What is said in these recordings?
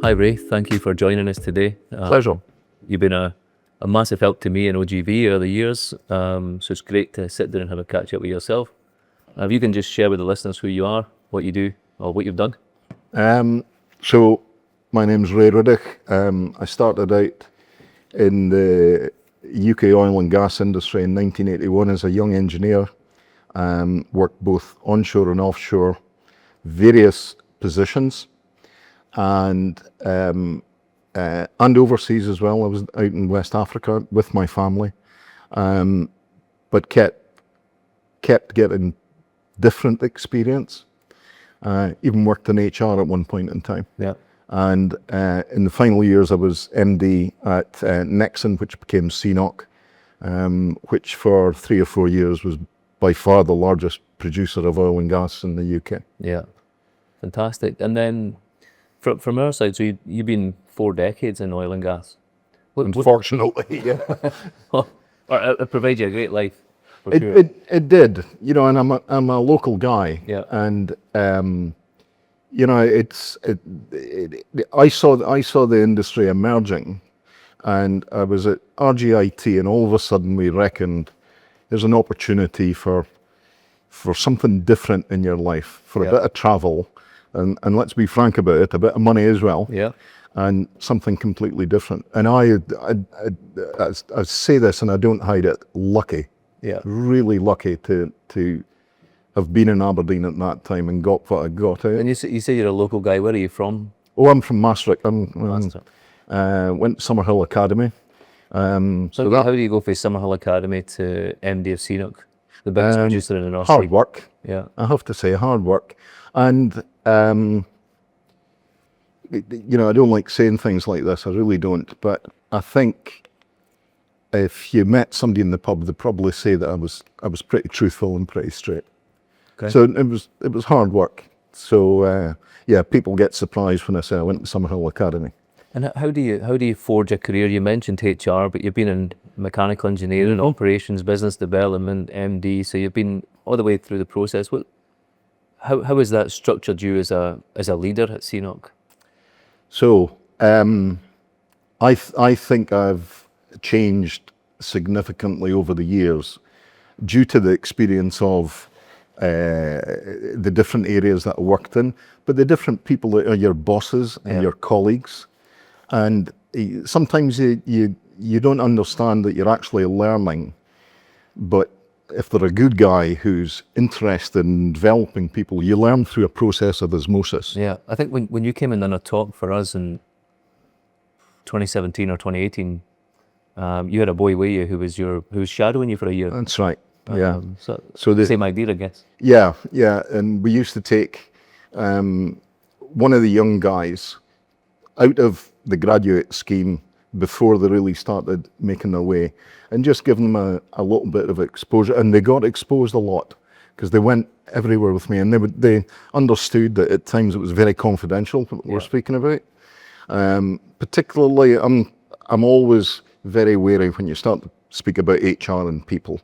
Hi Ray, thank you for joining us today. Pleasure. You've been a massive help to me in OGV over the years, so it's great to sit there and have a catch up with yourself. If you can just share with the listeners who you are, what you do, or what you've done. So my name's Ray Riddoch. I started out in the UK oil and gas industry in 1981 as a young engineer. Worked both onshore and offshore, various positions, and overseas as well. I was out in West Africa with my family, but kept getting different experience. Even worked in HR at one point in time. Yeah. And in the final years, I was MD at Nexen, which became CNOOC, which for 3 or 4 years was by far the largest producer of oil and gas in the UK. Yeah, fantastic. And then from our side, so you've been 4 decades in oil and gas. Unfortunately, yeah. It provides you a great life. For sure. It did, and I'm a local guy. Yeah. And I saw the industry emerging, and I was at RGIT, and all of a sudden we reckoned there's an opportunity for something different in your life, for a bit of travel, and let's be frank about it, a bit of money as well. Yeah. And something completely different. And I say this, and I don't hide it, lucky. Yeah. Really lucky to have been in Aberdeen at that time and got what I got out. And you say you're a local guy. Where are you from? Oh, I'm from Maastricht. Went to Summerhill Academy. So how do you go from Summerhill Academy to MD of CNOOC, the biggest producer in the North Sea? Hard work. Yeah. I have to say, hard work. And, I don't like saying things like this. I really don't. But I think if you met somebody in the pub, they'd probably say that I was pretty truthful and pretty straight. Okay. So it was hard work. So people get surprised when I say I went to Summerhill Academy. And how do you forge a career? You mentioned HR, but you've been in mechanical engineering, operations, business development, MD. So you've been all the way through the process. How has that structured you as a leader at CNOOC? So I think I've changed significantly over the years due to the experience of the different areas that I worked in, but the different people that are your bosses and your colleagues. And sometimes you don't understand that you're actually learning, but if they're a good guy who's interested in developing people, you learn through a process of osmosis. Yeah, I think when you came in on a talk for us in 2017 or 2018, you had a boy with you who was shadowing you for a year. That's right. Yeah. So the same idea, I guess. Yeah. And we used to take one of the young guys out of the graduate scheme before they really started making their way, and just give them a little bit of exposure. And they got exposed a lot because they went everywhere with me, and they understood that at times it was very confidential what we're speaking about. Particularly, I'm always very wary when you start to speak about HR and people.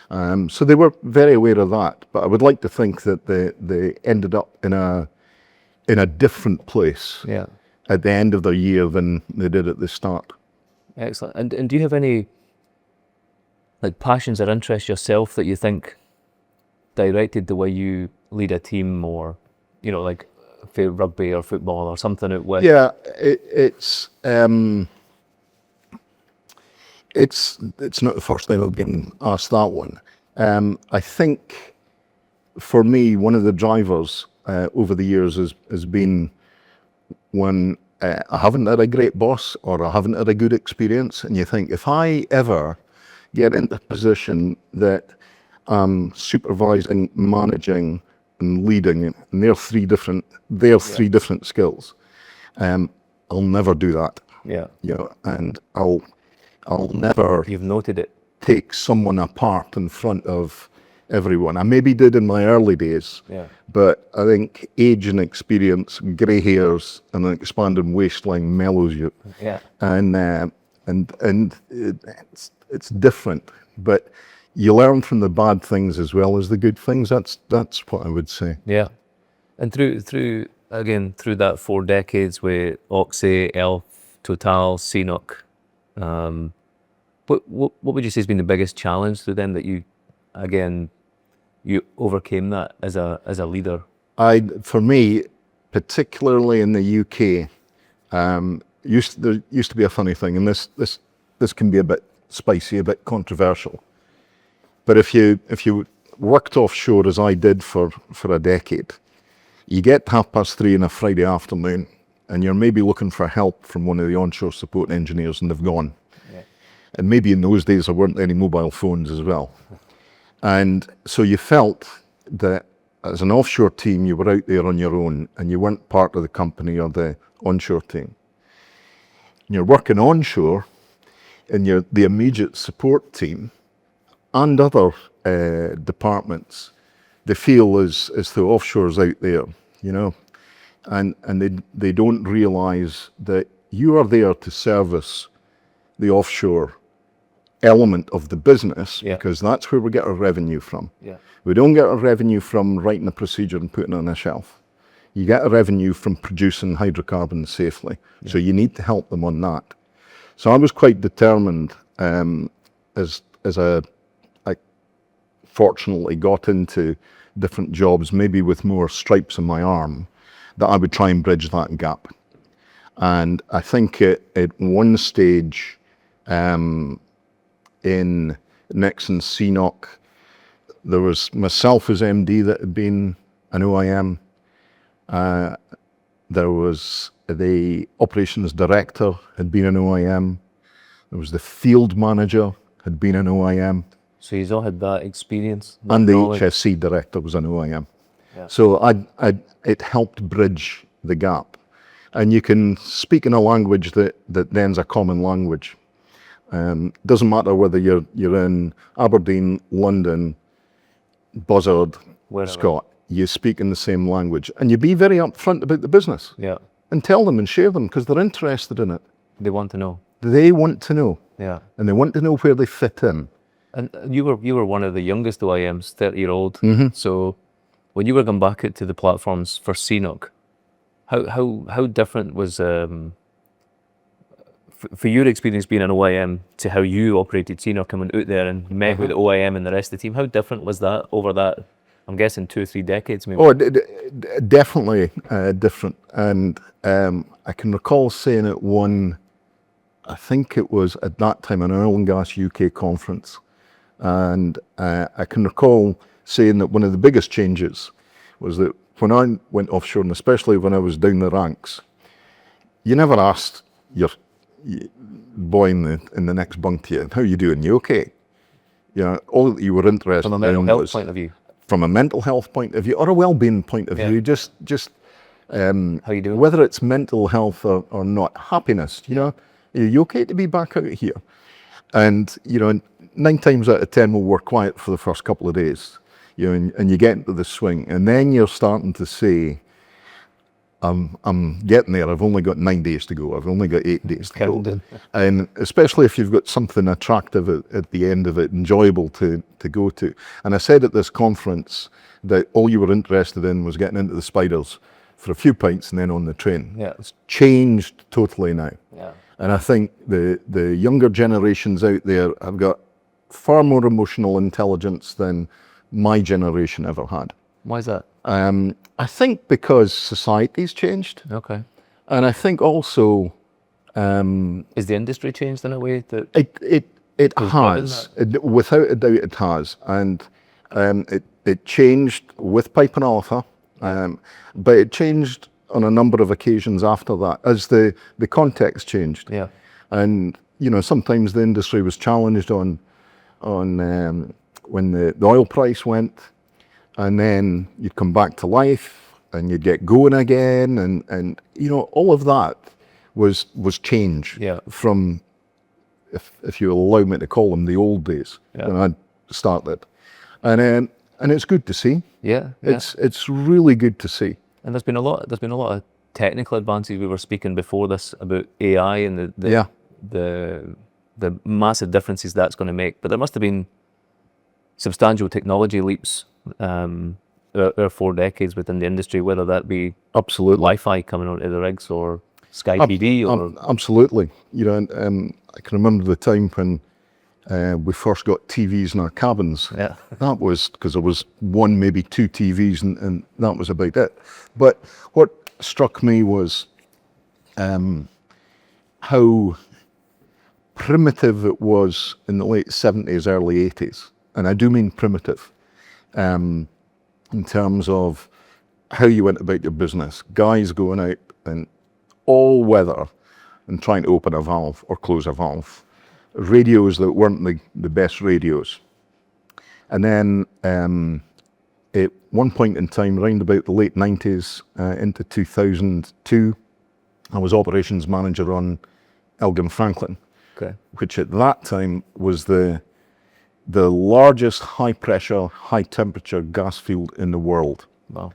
So they were very aware of that, but I would like to think that they ended up in a different place at the end of their year than they did at the start. Excellent. And do you have any passions or interests yourself that you think directed the way you lead a team, or like rugby or football or something out west? Yeah, it's not the first time I've been asked that one. I think for me, one of the drivers over the years has been when I haven't had a great boss or I haven't had a good experience, and you think, if I ever get into a position that I'm supervising, managing, and leading, and they're three different skills, I'll never do that. Yeah. And I'll never. You've noted it. Take someone apart in front of everyone. I maybe did in my early days, but I think age and experience, grey hairs, and an expanded waistline mellows you. Yeah. And it's different, but you learn from the bad things as well as the good things. That's what I would say. Yeah. And through again, through that 4 decades with Oxy, Elf, Total, CNOOC, what would you say has been the biggest challenge through them that you overcame that as a leader? For me, particularly in the UK, there used to be a funny thing, and this can be a bit spicy, a bit controversial. But if you worked offshore as I did for a decade, you get 3:30 on a Friday afternoon, and you're maybe looking for help from one of the onshore support engineers, and they've gone. Yeah. And maybe in those days there weren't any mobile phones as well. And so you felt that as an offshore team, you were out there on your own, and you weren't part of the company or the onshore team. And you're working onshore, and you're the immediate support team and other departments. They feel as though offshore's out there, and they don't realise that you are there to service the offshore element of the business, because that's where we get our revenue from. Yeah. We don't get our revenue from writing a procedure and putting it on a shelf. You get a revenue from producing hydrocarbons safely. Yeah. So you need to help them on that. So I was quite determined, as I fortunately got into different jobs, maybe with more stripes on my arm, that I would try and bridge that gap. And I think at one stage, in Nexen CNOOC, there was myself as MD that had been an OIM. There was the operations director had been an OIM. There was the field manager had been an OIM. So you've all had that experience. That And the knowledge. HSC director was an OIM. Yeah. So it helped bridge the gap. And you can speak in a language that then's a common language. Doesn't matter whether you're in Aberdeen, London, Buzzard, Wherever. Scott. You speak in the same language, and you be very upfront about the business. Yeah. And tell them and share them, because they're interested in it. They want to know. They want to know. Yeah. And they want to know where they fit in. And you were one of the youngest OIMs, 30-year-old. Mm-hmm. So when you were going back out to the platforms for CNOOC, how different was for your experience being an OIM to how you operated CNOOC, coming out there and met with the OIM and the rest of the team? How different was that over that, I'm guessing, 2 or 3 decades maybe? Oh, definitely different. And I can recall saying at one, I think it was at that time an Oil and Gas UK conference. And I can recall saying that one of the biggest changes was that when I went offshore, and especially when I was down the ranks, you never asked your boy in the next bunk to you, how you doing? You okay? All that you were interested From a mental in health was, point of view. from a mental health point of view or a well-being point of view, just how you doing? whether it's mental health or not, happiness. Are you okay to be back out here? And 9 times out of 10 we're quiet for the first couple of days, and you get into the swing, and then you're starting to say, I'm getting there. I've only got 9 days to go. I've only got 8 days to go. And especially if you've got something attractive at the end of it, enjoyable to go to. And I said at this conference that all you were interested in was getting into the Spiders for a few pints and then on the train. Yeah. It's changed totally now. Yeah. And I think the younger generations out there have got far more emotional intelligence than my generation ever had. Why is that? I think because society's changed. Okay. And I think also Is the industry changed in a way that it has. Without a doubt it has. And it changed with Pipe and Alpha, but it changed on a number of occasions after that as the context changed. Yeah. And sometimes the industry was challenged on when the oil price went, and then you'd come back to life and you'd get going again, and all of that was change from, if you allow me to call them, the old days when I started, and it's good to see. Yeah. It's really good to see. And there's been a lot of technical advances. We were speaking before this about AI and the massive differences that's going to make. But there must have been substantial technology leaps our 4 decades within the industry, whether that be Absolutely. Wi-Fi coming onto the rigs or Sky PD or Absolutely. You know, and I can remember the time when we first got TVs in our cabins. Yeah. That was because there was one, maybe 2 TVs, and that was about it. But what struck me was how primitive it was in the late 70s, early 80s. And I do mean primitive in terms of how you went about your business. Guys going out in all weather and trying to open a valve or close a valve. Radios that weren't the best radios. And then at one point in time, around about the late 90s into 2002, I was operations manager on Elgin Franklin, okay. which at that time was the largest high pressure, high temperature gas field in the world. Wow.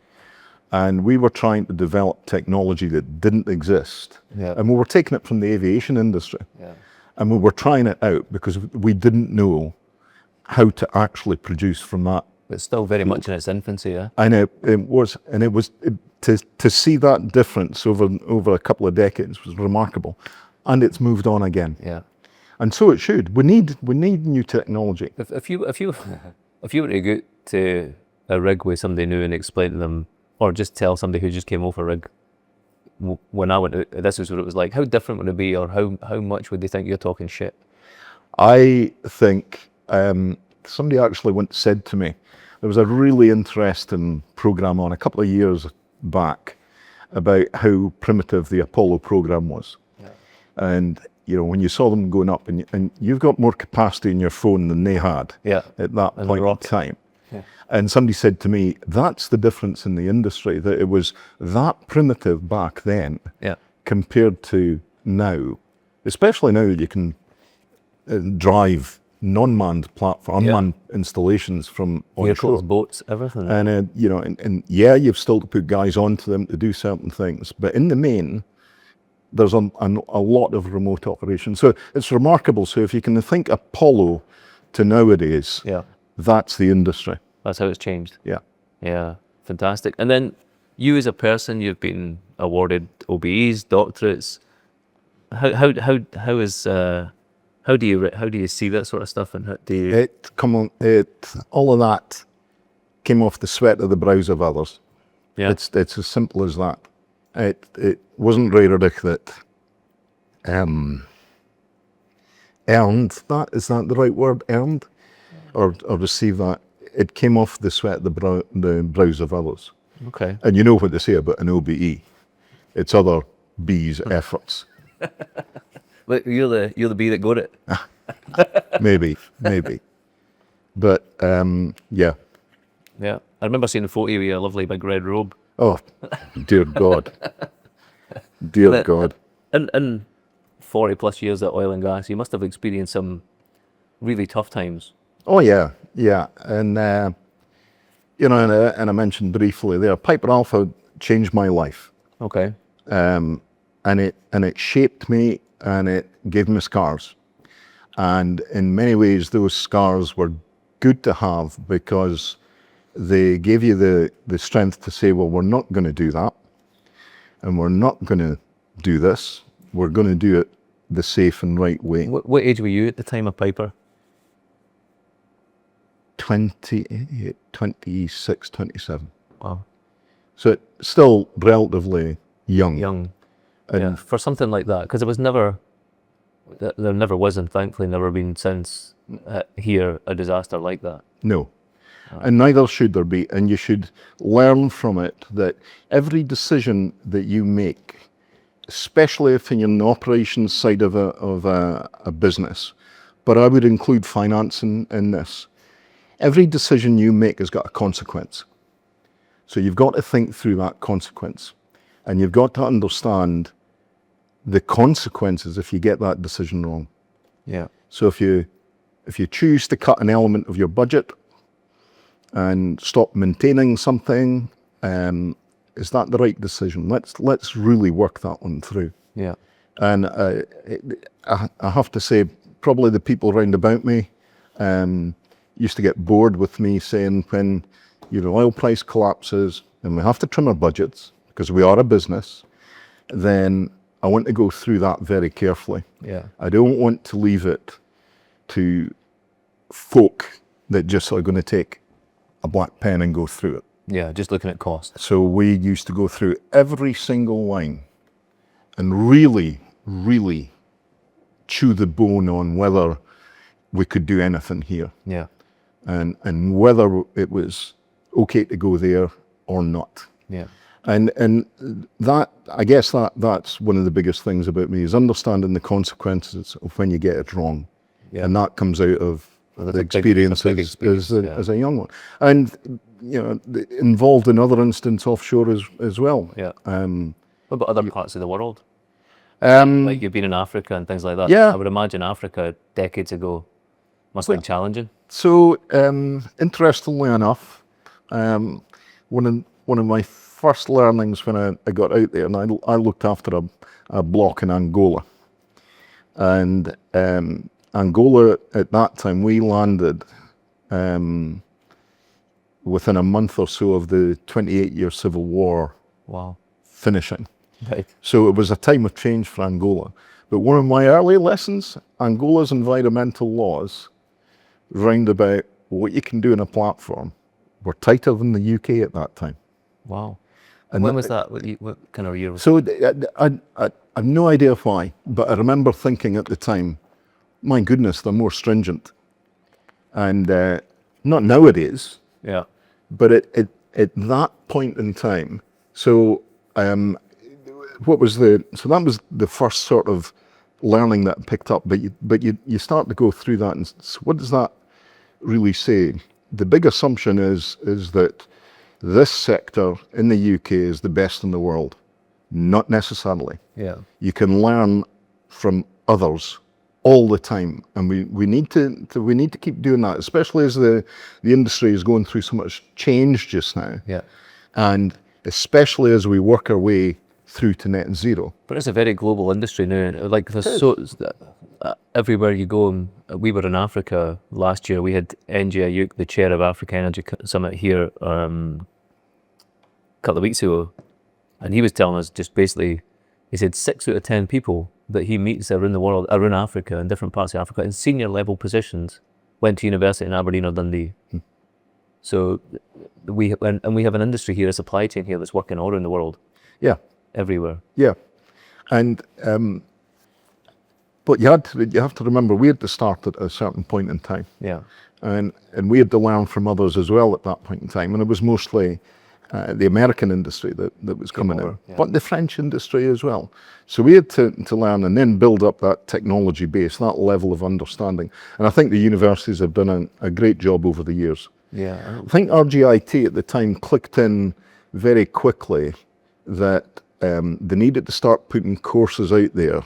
And we were trying to develop technology that didn't exist. Yeah. And we were taking it from the aviation industry. Yeah. And we were trying it out because we didn't know how to actually produce from that. It's still very much in its infancy, yeah. And it was to see that difference over a couple of decades was remarkable. And it's moved on again. Yeah. And so it should. We need new technology. If you were to go to a rig with somebody new and explain to them, or just tell somebody who just came off a rig, when I went out, this is what it was like, how different would it be, or how much would they think you're talking shit? I think somebody actually once said to me, there was a really interesting program on a couple of years back about how primitive the Apollo program was. Yeah. And you know, when you saw them going up, and you've got more capacity in your phone than they had at that point in time. Yeah. And somebody said to me, that's the difference in the industry, that it was that primitive back then compared to now. Especially now you can drive non-manned platform, unmanned installations from vehicles, onshore. boats, everything. And you know, and yeah, you've still to put guys onto them to do certain things, but in the main, there's a lot of remote operations. So it's remarkable. So if you can think Apollo to nowadays, that's the industry. That's how it's changed. Yeah. Yeah. Fantastic. And then you as a person, you've been awarded OBEs, doctorates. How do you see that sort of stuff, and how do you? All of that came off the sweat of the brows of others. Yeah. It's as simple as that. It wasn't Ray Riddoch that earned that. Is that the right word? Earned or received that? It came off the sweat of the brows of others. Okay. And you know what they say about an OBE. It's other bees' efforts. But you're the bee that got it. maybe. But yeah. Yeah. I remember seeing a photo with a lovely big red robe. Oh, dear God. Dear God. In 40 plus years at oil and gas, you must have experienced some really tough times. Oh yeah. And you know, and I mentioned briefly there, Piper Alpha changed my life. Okay. And it shaped me, and it gave me scars. And in many ways, those scars were good to have because they gave you the strength to say, well, we're not going to do that. And we're not going to do this. We're going to do it the safe and right way. What age were you at the time of Piper? 28, 26, 27. Wow. So it's still relatively young. And yeah, for something like that, because there never was, and thankfully never been since here, a disaster like that. No. And neither should there be. And you should learn from it that every decision that you make, especially if you're in the operations side of a business, but I would include finance in this, every decision you make has got a consequence. So you've got to think through that consequence. And you've got to understand the consequences if you get that decision wrong. Yeah. So if you choose to cut an element of your budget and stop maintaining something, is that the right decision? Let's really work that one through. Yeah. And I have to say, probably the people round about me used to get bored with me saying when oil price collapses and we have to trim our budgets because we are a business, then I want to go through that very carefully. Yeah. I don't want to leave it to folk that just are going to take a black pen and go through it. Yeah, just looking at cost. So we used to go through every single line and really, really chew the bone on whether we could do anything here. Yeah. And whether it was okay to go there or not. Yeah. And that, I guess that's one of the biggest things about me, is understanding the consequences of when you get it wrong. Yeah. And that comes out of Well, the experience, big experience, as a young one. And, involved in other instances offshore as well. Yeah. What about other parts of the world? Um, Like you've been in Africa and things like that. Yeah. I would imagine Africa decades ago must have been challenging. So, interestingly enough, one of my first learnings when I got out there, and I looked after a block in Angola. And Angola, at that time, we landed within a month or so of the 28-year civil war Wow. finishing. Right. So it was a time of change for Angola. But one of my early lessons, Angola's environmental laws round about what you can do in a platform were tighter than the UK at that time. Wow. And When was that? What kind of year was So I have no idea why, but I remember thinking at the time, my goodness, they're more stringent. And not nowadays, Yeah. but at that point in time, so that was the first sort of learning that I picked up. But you start to go through that, and so what does that really say? The big assumption is that this sector in the UK is the best in the world. Not necessarily. Yeah. You can learn from others all the time, and we need to keep doing that, especially as the industry is going through so much change just now. Yeah. And especially as we work our way through to net zero. But it's a very global industry now. Like there's everywhere you go. And we were in Africa last year. We had NG Ayuk, the chair of Africa Energy Summit, here a couple of weeks ago, and he was telling us just basically, he said 6 out of 10 people that he meets around the world, around Africa, in different parts of Africa, in senior level positions, went to university in Aberdeen or Dundee. So we have an industry here, a supply chain here that's working all around the world. Yeah. Everywhere. Yeah, and but you have to remember, we had to start at a certain point in time. Yeah. And we had to learn from others as well at that point in time, and it was mostly the American industry that was coming over, in, yeah. but the French industry as well. So we had to learn and then build up that technology base, that level of understanding. And I think the universities have done a great job over the years. Yeah. I think RGIT at the time clicked in very quickly that they needed to start putting courses out there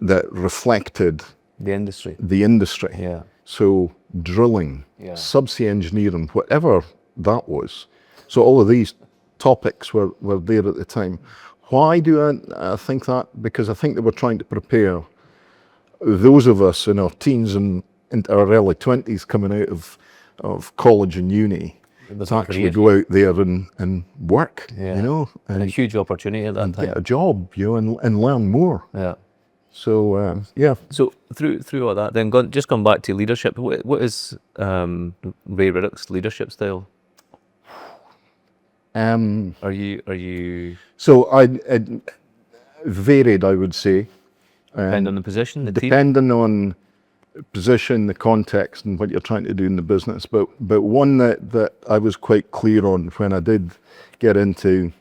that reflected The industry. the industry. Yeah. So drilling, Yeah. subsea engineering, whatever that was. So all of these topics were there at the time. Why do I think that? Because I think they were trying to prepare those of us in our teens and into our early 20s coming out of college and uni to actually go out there and work, Yeah. And a huge opportunity at that time. get a job, and learn more. Yeah. So yeah. So through all that, then just come back to leadership. What is Ray Riddoch's leadership style? Are you So I varied, I would say. depend on the position, the team? Depending on position, the context, and what you're trying to do in the business. But one that I was quite clear on when I did get into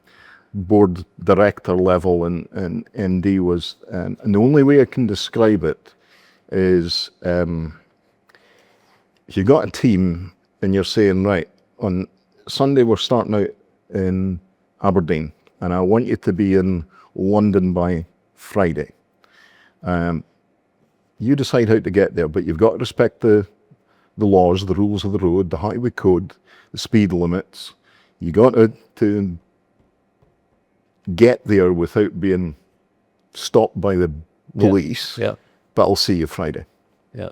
board director level and MD was, and the only way I can describe it is if you got a team and you're saying, right, on Sunday we're starting out in Aberdeen, and I want you to be in London by Friday. You decide how to get there, but you've got to respect the laws, the rules of the road, the highway code, the speed limits. You got to get there without being stopped by the police. Yeah. But I'll see you Friday. Yeah.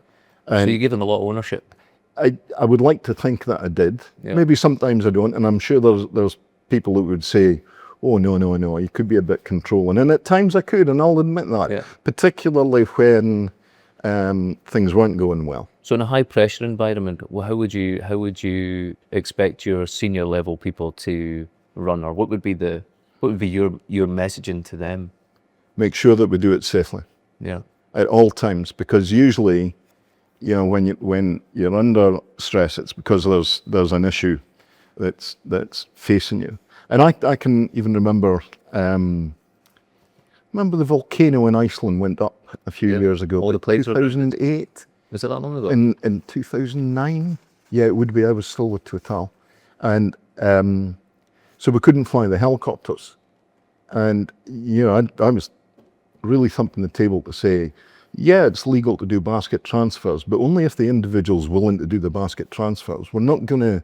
And So you give them a lot of ownership. I would like to think that I did. Yeah. Maybe sometimes I don't, and I'm sure there's people who would say, oh, no, you could be a bit controlling. And at times I could, and I'll admit that, Yeah. particularly when things weren't going well. So in a high pressure environment, how would you expect your senior level people to run, or what would be your messaging to them? Make sure that we do it safely Yeah. at all times, because usually, when you're under stress, it's because there's an issue that's facing you. And I can even remember the volcano in Iceland went up a few years ago. All the plates were- 2008. Is it that long ago? In 2009, yeah, it would be. I was still with Total, and so we couldn't fly the helicopters, and I was really thumping the table to say, yeah, it's legal to do basket transfers, but only if the individual's willing to do the basket transfers. We're not going to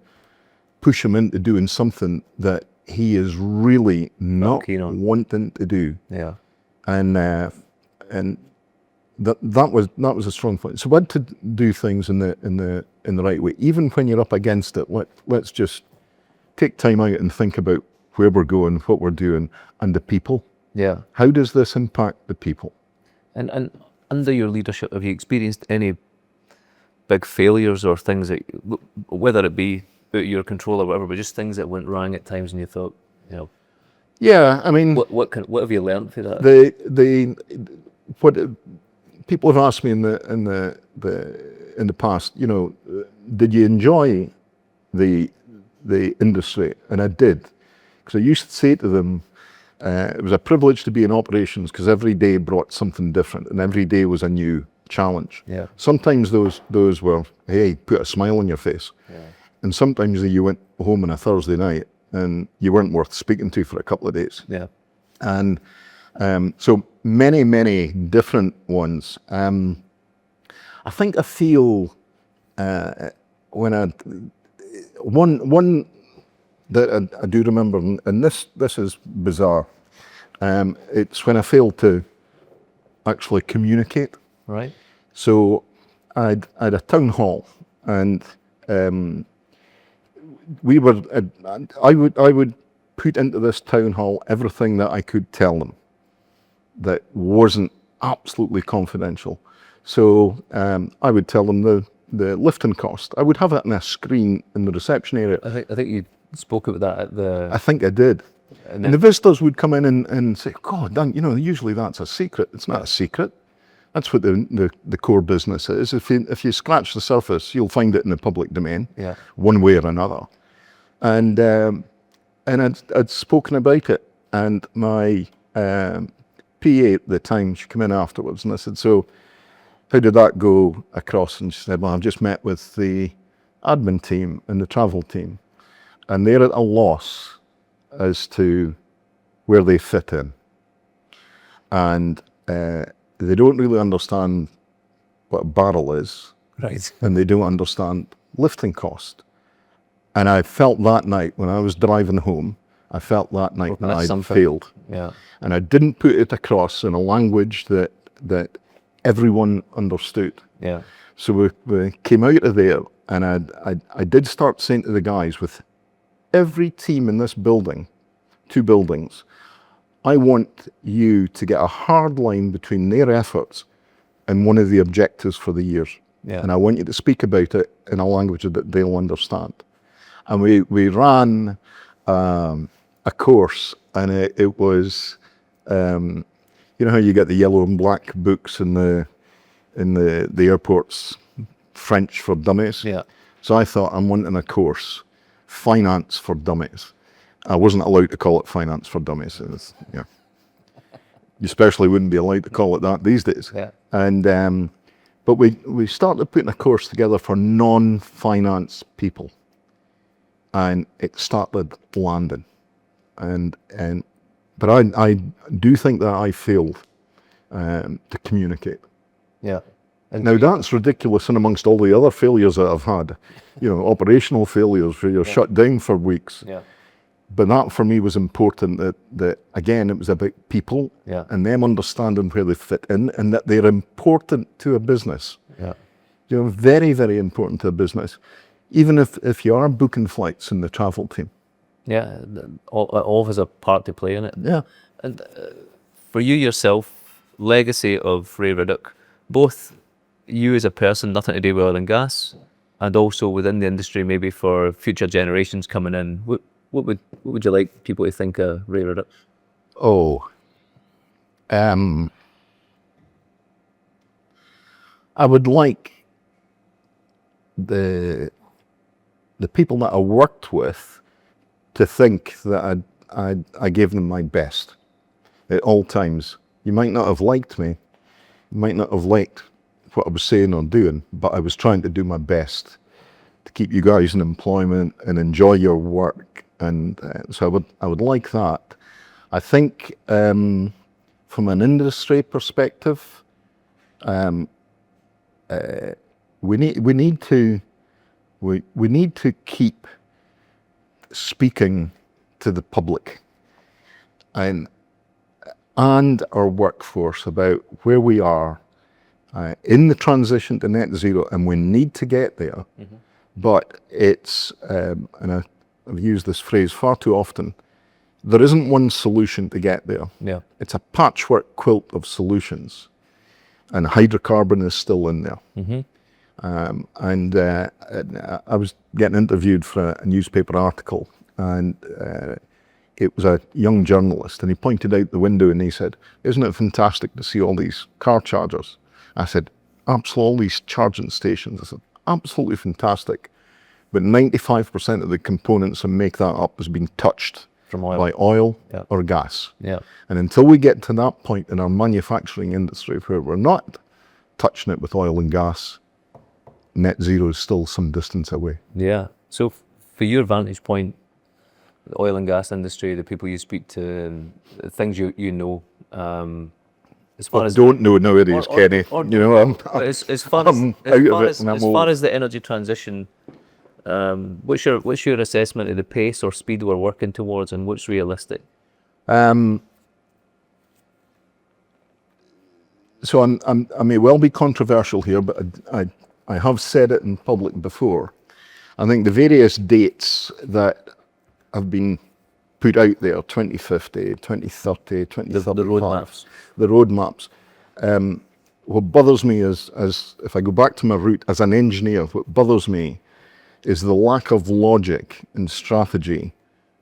push him into doing something that he is really not keen on. wanting to do, Yeah. and that was a strong point. So we had to do things in the right way, even when you're up against it. Let's just take time out and think about where we're going, what we're doing, and the people. Yeah. How does this impact the people? And under your leadership, have you experienced any big failures or things that, whether it be out of your control or whatever, but just things that went wrong at times and you thought, Yeah, I mean, what have you learned through that? what people have asked me in the past, did you enjoy the industry? And I did, because I used to say to them, it was a privilege to be in operations because every day brought something different, and every day was a new challenge. Yeah. Sometimes those were, hey, put a smile on your face, and sometimes you went home on a Thursday night and you weren't worth speaking to for a couple of days. Yeah. And so many different ones. I think I feel when one that I do remember, and this is bizarre. It's when I failed to actually communicate. Right. So I had a town hall, and I would put into this town hall everything that I could tell them that wasn't absolutely confidential. So I would tell them the lifting cost. I would have it on a screen in the reception area. I think you spoke about that at the. I think I did. And the visitors would come in and say, God, Dan, usually that's a secret. It's not a secret. That's what the core business is. If you scratch the surface, you'll find it in the public domain, one way or another. And I'd spoken about it, and my PA at the time, she came in afterwards, and I said, so how did that go across? And she said, well, I've just met with the admin team and the travel team, and they're at a loss as to where they fit in. And they don't really understand what a barrel is. Right. And they don't understand lifting cost. And I felt that night when I was driving home, I felt that night that I'd failed. Yeah. And I didn't put it across in a language that everyone understood. Yeah. So we came out of there, and I did start saying to the guys, with every team in this building, 2 buildings, I want you to get a hard line between their efforts and one of the objectives for the years. Yeah. And I want you to speak about it in a language that they'll understand. And we ran a course, and it was, you know how you get the yellow and black books in the airports, French for dummies? Yeah. So I thought, I'm wanting a course, finance for dummies. I wasn't allowed to call it finance for dummies. It was, you especially wouldn't be allowed to call it that these days. Yeah. And but we started putting a course together for non-finance people, and it started landing. But I do think that I failed to communicate. Yeah. And Now that's ridiculous, and amongst all the other failures that I've had, operational failures where you're shut down for weeks. Yeah. But that for me was important, that again, it was about people Yeah. and them understanding where they fit in, and that they're important to a business. Yeah. You know, very, very important to the business. Even if you are booking flights in the travel team. Yeah, all has a part to play in it. Yeah. And for you yourself, legacy of Ray Riddoch, both you as a person, nothing to do with oil and gas, and also within the industry, maybe for future generations coming in. What would you like people to think of Ray Riddoch? Oh, I would like the people that I worked with to think that I gave them my best at all times. You might not have liked me, you might not have liked what I was saying or doing, but I was trying to do my best to keep you guys in employment and enjoy your work. And so I would like that. I think from an industry perspective, we need to keep speaking to the public and our workforce about where we are in the transition to net zero, and we need to get there. Mm-hmm. But it's, and I've used this phrase far too often, there isn't one solution to get there. Yeah. It's a patchwork quilt of solutions, and hydrocarbon is still in there. Mm-hmm. I was getting interviewed for a newspaper article, and it was a young journalist, and he pointed out the window and he said, "Isn't it fantastic to see all these car chargers?" I said, "Absolutely, all these charging stations." I said, "Absolutely fantastic. But 95% of the components that make that up has been touched from oil. By oil Yeah. or gas." Yeah. And until we get to that point in our manufacturing industry where we're not touching it with oil and gas, net zero is still some distance away. Yeah. So for your vantage point, the oil and gas industry, the people you speak to, and the things you know, as far as don't know nowadays, Kenny. You know, I'm far out as of it and I'm as old. far as the energy transition, what's your assessment of the pace or speed we're working towards, and what's realistic? So I may well be controversial here, but I have said it in public before. I think the various dates that have been put out there, 2050, 2030, 2035, the roadmaps. What bothers me is, if I go back to my root as an engineer, what bothers me is the lack of logic and strategy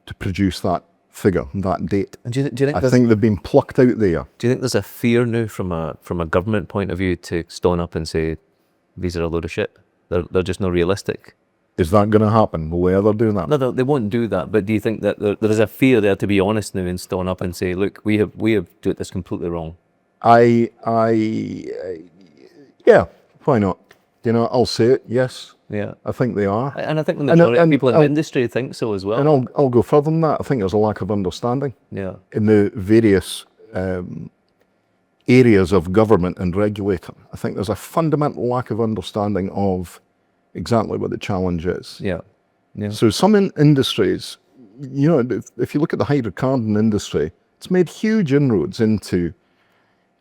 to produce that figure, that date. And do you think I think they've been plucked out there. Do you think there's a fear now from a government point of view to stand up and say these are a load of shit? They're just not realistic. Is that going to happen? Will they ever do that? No, they won't do that. But do you think that there is a fear there to be honest now and stand up and say, look, we have doing this completely wrong? Yeah, why not? You know, I'll say it. Yes. Yeah, I think they are. And I think the majority of people in the industry think so as well. And I'll go further than that. I think there's a lack of understanding. Yeah. In the various areas of government and regulator. I think there's a fundamental lack of understanding of exactly what the challenge is. Yeah. Yeah. So some industries, you know, if you look at the hydrocarbon industry, it's made huge inroads into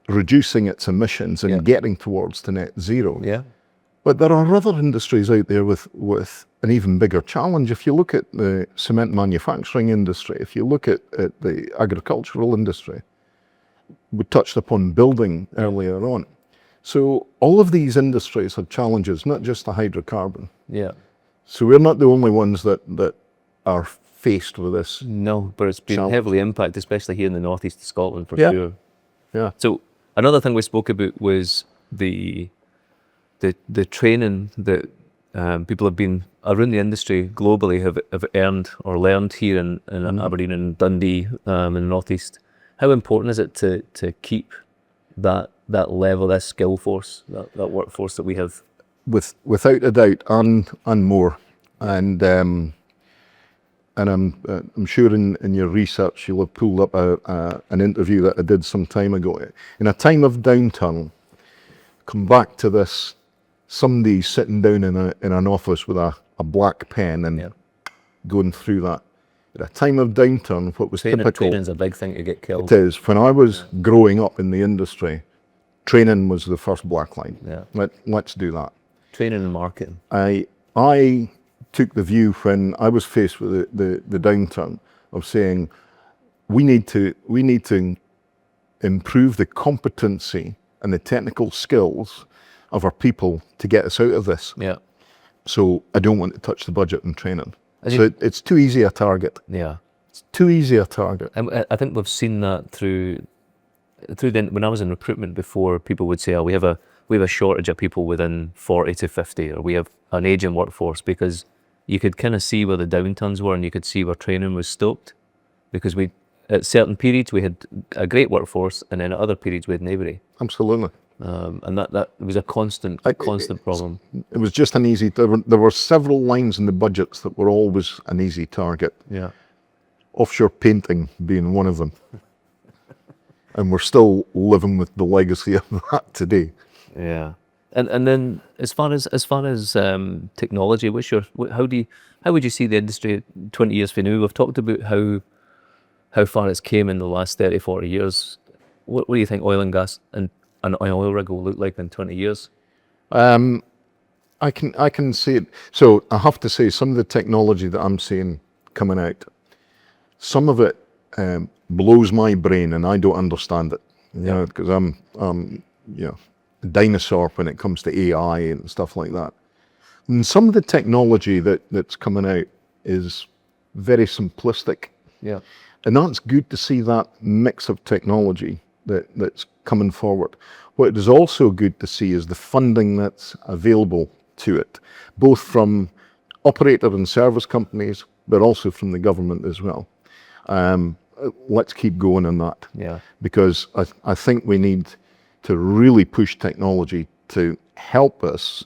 reducing its emissions and getting towards the net zero. Yeah. But there are other industries out there with an even bigger challenge. If you look at the cement manufacturing industry, if you look at the agricultural industry, we touched upon building earlier on. So all of these industries have challenges, not just the hydrocarbon. Yeah. So we're not the only ones that are faced with this. No, but it's been heavily impacted, especially here in the northeast of Scotland for sure. Yeah. So another thing we spoke about was the training that people have been around the industry globally have earned or learned here in Aberdeen and Dundee in the northeast. How important is it to keep that level, that skill force, that workforce that we have? Without a doubt, and more, and I'm sure in your research you'll have pulled up an interview that I did some time ago. In a time of downturn, come back to this. Somebody sitting down in an office with a black pen and going through that. At a time of downturn, what was typical. Training's a big thing to get killed. It is. When I was growing up in the industry, training was the first black line. Yeah. Let's do that. Training and marketing. I took the view when I was faced with the downturn of saying we need to improve the competency and the technical skills of our people to get us out of this. Yeah. So I don't want to touch the budget and training. As So you- it's too easy a target. Yeah. It's too easy a target. And I think we've seen that through when I was in recruitment before, people would say, oh, we have a shortage of people within 40 to 50, or we have an aging workforce, because you could kind of see where the downturns were and you could see where training was stoked, because at certain periods we had a great workforce, and then at other periods we had nobody. Absolutely. And that was a constant problem. It was just an easy, there were several lines in the budgets that were always an easy target. Yeah. Offshore painting being one of them. And we're still living with the legacy of that today. Yeah. And then as far as technology, how would you see the industry 20 years from now? We've talked about how far it's came in the last 30, 40 years. What do you think oil and gas and an oil rig will look like in 20 years? I can see it. So I have to say, some of the technology that I'm seeing coming out, some of it blows my brain, and I don't understand it. You know, because I'm a dinosaur when it comes to AI and stuff like that. And some of the technology that's coming out is very simplistic. Yeah. And that's good to see that mix of technology that's coming forward. What is also good to see is the funding that's available to it, both from operator and service companies, but also from the government as well. Let's keep going on that. Yeah. Because I think we need to really push technology to help us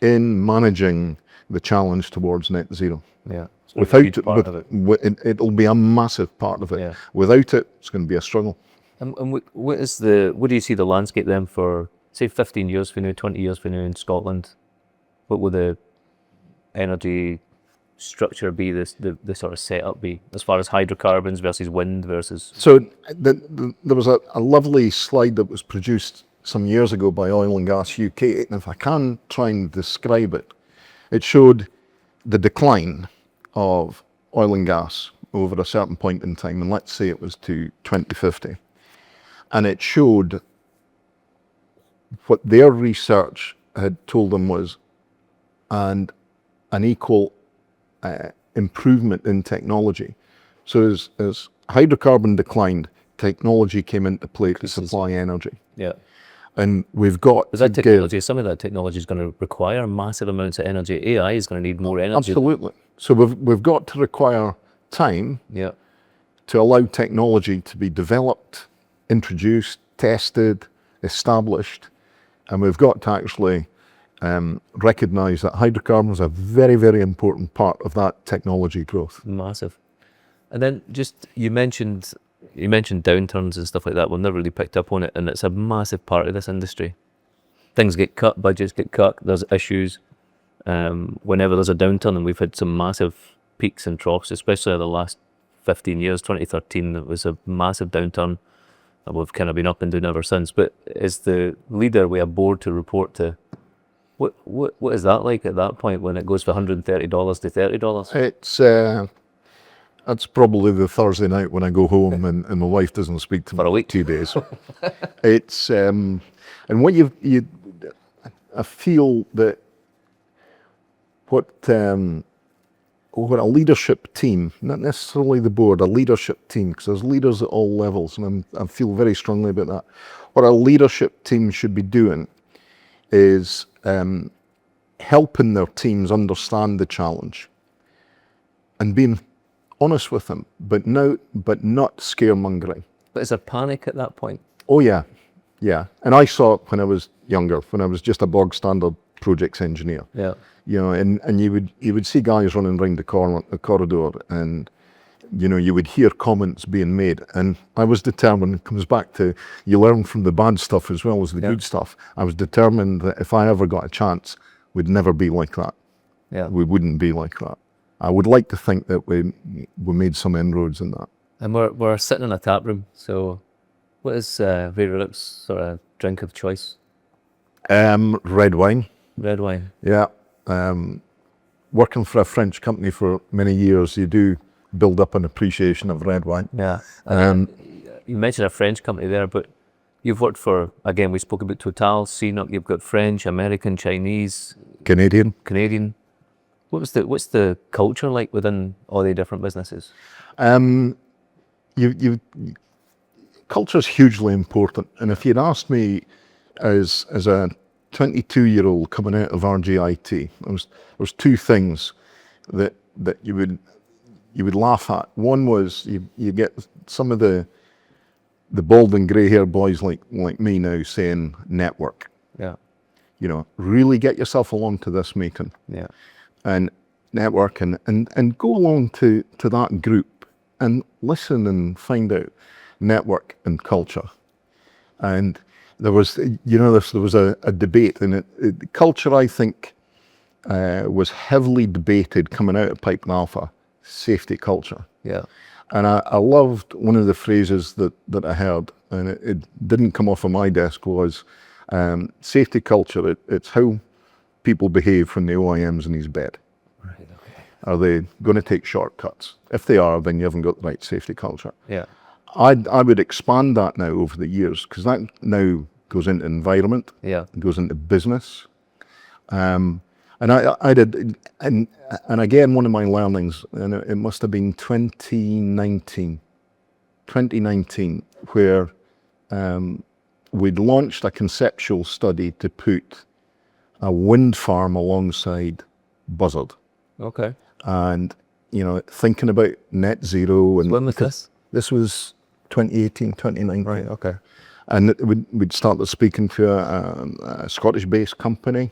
in managing the challenge towards net zero. Yeah. Without it, it'll be a massive part of it. Yeah. Without it, it's going to be a struggle. And what do you see the landscape then for, say, 15 years from now, 20 years from now in Scotland? What will the energy structure be, the sort of setup be, as far as hydrocarbons versus wind versus... So there was a lovely slide that was produced some years ago by Oil and Gas UK, and if I can try and describe it, it showed the decline of oil and gas over a certain point in time, and let's say it was to 2050. And it showed what their research had told them was an equal improvement in technology. So as hydrocarbon declined, technology came into play to supply energy. Yeah. And we've got some of that technology is going to require massive amounts of energy. AI is going to need more energy. Absolutely. So we've got to require time to allow technology to be developed, introduced, tested, established, and we've got to actually recognize that hydrocarbons are a very, very important part of that technology growth. Massive. And then just you mentioned downturns and stuff like that. We've never really picked up on it, and it's a massive part of this industry. Things get cut, budgets get cut, there's issues. Whenever there's a downturn, and we've had some massive peaks and troughs, especially the last 15 years, 2013, it was a massive downturn, and we've kind of been up and down ever since. But as the leader, we have board to report to. What is that like at that point when it goes from $130 to $30? That's probably the Thursday night when I go home and my wife doesn't speak to me for a week, 2 days. It's and what I feel that what a leadership team, not necessarily the board, a leadership team, because there's leaders at all levels, and I feel very strongly about that. What a leadership team should be doing is helping their teams understand the challenge and being honest with them, but not scaremongering. But is there panic at that point? Oh yeah. And I saw it when I was younger, when I was just a bog standard projects engineer. Yeah. You know, and you would see guys running around the corridor, and you know, you would hear comments being made, and I was determined. It comes back to you learn from the bad stuff as well as the good stuff. I was determined that if I ever got a chance, we'd never be like that. Yeah. We wouldn't be like that. I would like to think that we made some inroads in that. And we're sitting in a tap room. So, what is Ray Riddoch's sort of drink of choice? Red wine. Red wine. Yeah. Working for a French company for many years, you do build up an appreciation of red wine. Yeah. Um, You mentioned a French company there, but you've worked for, again, we spoke about Total, CNOOC, you've got French, American, Chinese, Canadian. Canadian. What's the culture like within all the different businesses? Culture is hugely important. And if you'd asked me as a 22-year-old coming out of RGIT, there was two things that you would laugh at. One was you get some of the bald and grey hair boys like me now saying network. Yeah. You know, really get yourself along to this meeting. Yeah. And network and go along to that group and listen and find out network and culture. And there was, there was a debate, and culture, I think, was heavily debated coming out of Pipe and Alpha, safety culture. Yeah. And I loved one of the phrases that I heard, and it didn't come off of my desk, was safety culture, it's how people behave when the OIM's in his bed. Right, okay. Are they going to take shortcuts? If they are, then you haven't got the right safety culture. Yeah. I would expand that now over the years, because that now goes into environment, Yeah. it goes into business. And I did, and again, one of my learnings, and it must have been 2019, where we'd launched a conceptual study to put a wind farm alongside Buzzard. Okay. And, thinking about net zero. And When was this? This was 2018, 2019. Right, okay. And we'd started speaking to a Scottish-based company.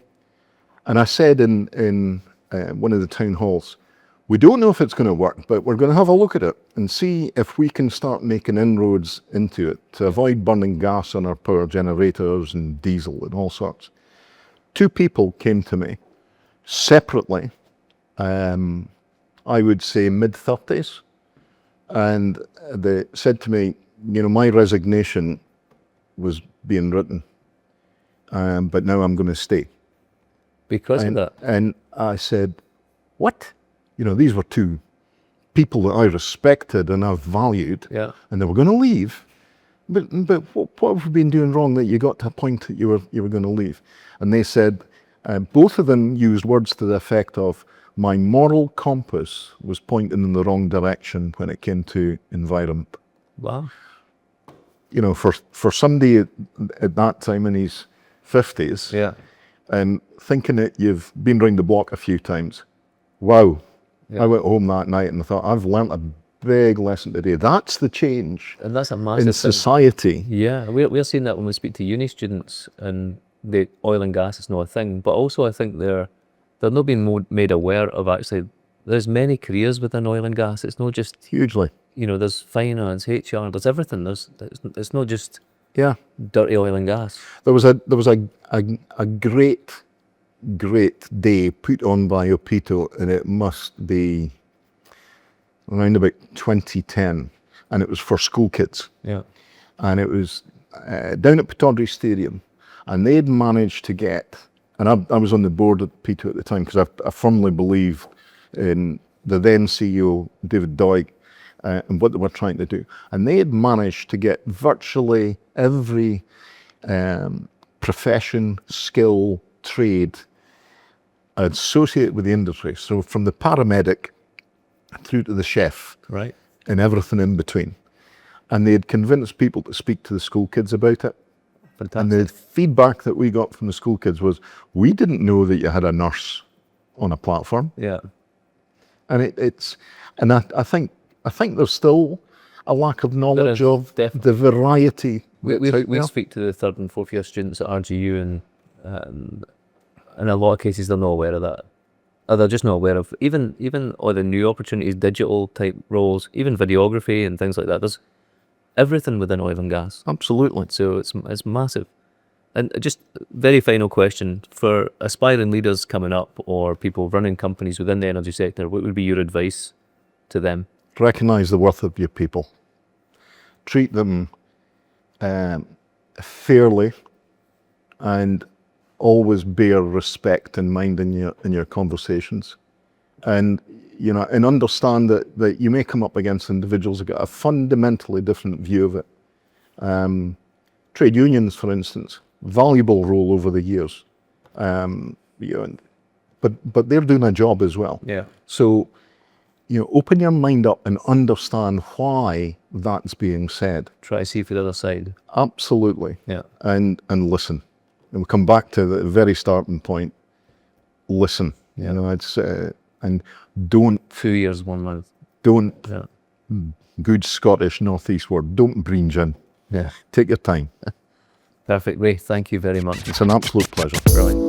And I said in one of the town halls, we don't know if it's going to work, but we're going to have a look at it and see if we can start making inroads into it to avoid burning gas on our power generators and diesel and all sorts. Two people came to me separately, I would say mid-30s, and they said to me, my resignation was being written, but now I'm going to stay. Because of that? And I said, what? These were two people that I respected and I valued, Yeah. and they were going to leave. But what have we been doing wrong that you got to a point that you were going to leave? And they said, both of them used words to the effect of, my moral compass was pointing in the wrong direction when it came to environment. Wow. For somebody at that time in his 50s, Yeah. and thinking that you've been round the block a few times, wow. Yeah. I went home that night and I thought, I've learnt a big lesson today. That's the change And that's a massive in thing. society. Yeah, we're seeing that when we speak to uni students, and the oil and gas is not a thing. But also, I think they're not being made aware of actually there's many careers within oil and gas. It's not just Hugely. there's finance, HR, there's everything. It's not just Yeah. dirty oil and gas. There was a great day put on by Opito, and it must be around about 2010, and it was for school kids. Yeah. And it was down at Pittodrie Stadium, and they'd managed to get, and I was on the board at Opito at the time, because I firmly believed in the then CEO, David Doig, and what they were trying to do. And they had managed to get virtually every profession, skill, trade associated with the industry. So from the paramedic through to the chef, Right. and everything in between. And they had convinced people to speak to the school kids about it. Fantastic. And the feedback that we got from the school kids was, we didn't know that you had a nurse on a platform. Yeah. And I think there's still a lack of knowledge is, of definitely. the variety. that's out We there. speak to the third and fourth year students at RGU, and in a lot of cases they're not aware of that. Or they're just not aware of even all the new opportunities, digital type roles, even videography and things like that. There's everything within oil and gas. Absolutely. So it's massive. And just very final question for aspiring leaders coming up, or people running companies within the energy sector, what would be your advice to them? Recognize the worth of your people. Treat them fairly, and always bear respect in mind in your conversations, and and understand that you may come up against individuals who got a fundamentally different view of it. Trade unions, for instance, valuable role over the years, but they're doing a job as well. Yeah. So, open your mind up and understand why that's being said. Try to see for the other side. Absolutely. Yeah. And listen. And we come back to the very starting point. Listen. Yeah. It's and don't 2 years, 1 month. don't Yeah. good Scottish Northeast word. Don't breathe in. Yeah. Take your time. Perfect, Ray. Thank you very much. It's an absolute pleasure. Brilliant.